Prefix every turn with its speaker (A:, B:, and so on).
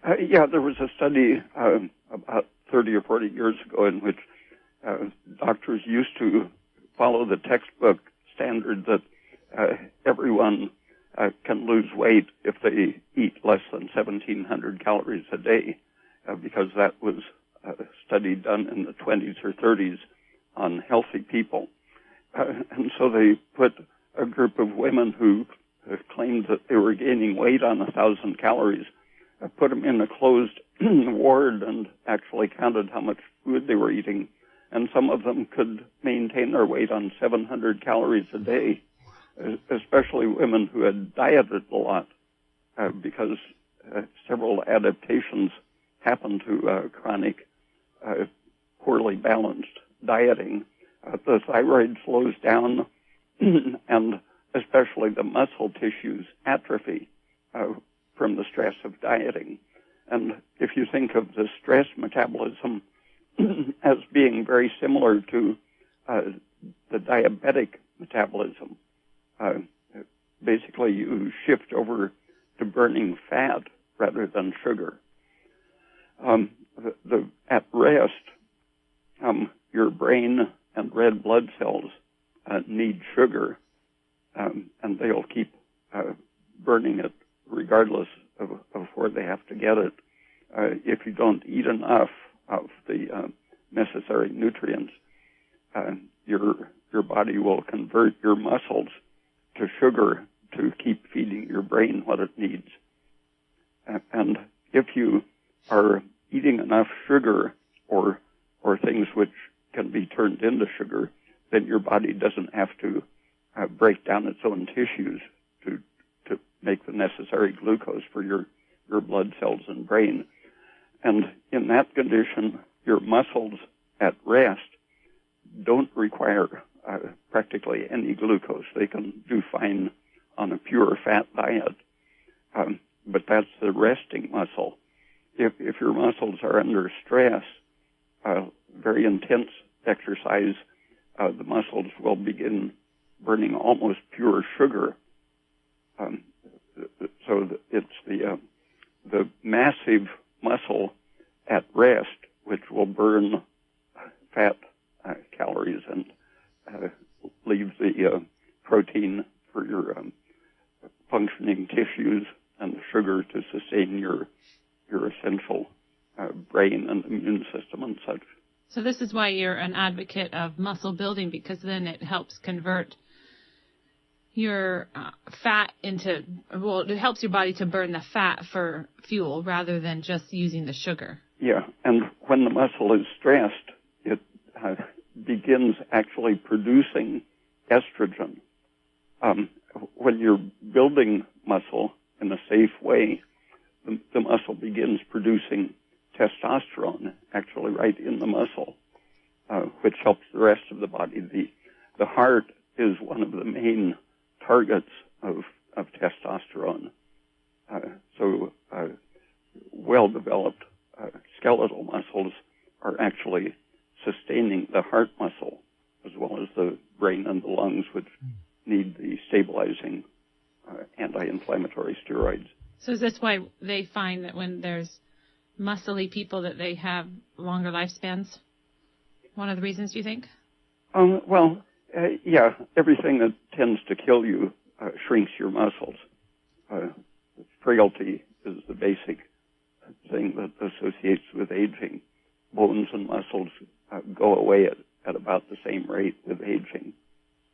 A: Yeah, there was a study about 30 or 40 years ago in which doctors used to follow the textbook standard that everyone can lose weight if they eat less than 1,700 calories a day, because that was a study done in the 20s or 30s on healthy people. And so they put a group of women who claimed that they were gaining weight on 1,000 calories, put them in a closed ward and actually counted how much food they were eating. And some of them could maintain their weight on 700 calories a day, especially women who had dieted a lot, because several adaptations happen to chronic, poorly balanced dieting. The thyroid slows down, and especially the muscle tissues atrophy from the stress of dieting. And if you think of the stress metabolism as being very similar to the diabetic metabolism, basically you shift over to burning fat rather than sugar. At rest, your brain and red blood cells need sugar, and they'll keep burning it regardless of where they have to get it. If you don't eat enough of the necessary nutrients, your body will convert your muscles to sugar to keep feeding your brain what it needs. And if you are eating enough sugar or things which can be turned into sugar, then your body doesn't have to break down its own tissues to make the necessary glucose for your blood cells and brain. And in that condition, your muscles at rest don't require practically any glucose. They can do fine on a pure fat diet, but that's the resting muscle. If your muscles are under stress, very intense exercise, the muscles will begin burning almost pure sugar. So it's the massive muscle at rest which will burn fat calories and leave the protein for your functioning tissues and the sugar to sustain your essential brain and immune system and such.
B: So this is why you're an advocate of muscle building, because then it helps convert your fat into, well, it helps your body to burn the fat for fuel rather than just using the sugar.
A: Yeah, and when the muscle is stressed, it begins actually producing estrogen. When you're building muscle in a safe way, the muscle begins producing testosterone actually right in the muscle, which helps the rest of the body. The heart is one of the main targets of testosterone. So well-developed skeletal muscles are actually sustaining the heart muscle as well as the brain and the lungs, which need the stabilizing anti-inflammatory steroids.
B: So is this why they find that when there's muscly people that they have longer lifespans? One of the reasons, do you think?
A: Yeah, everything that tends to kill you shrinks your muscles. Frailty is the basic thing that associates with aging. Bones and muscles go away at about the same rate with aging.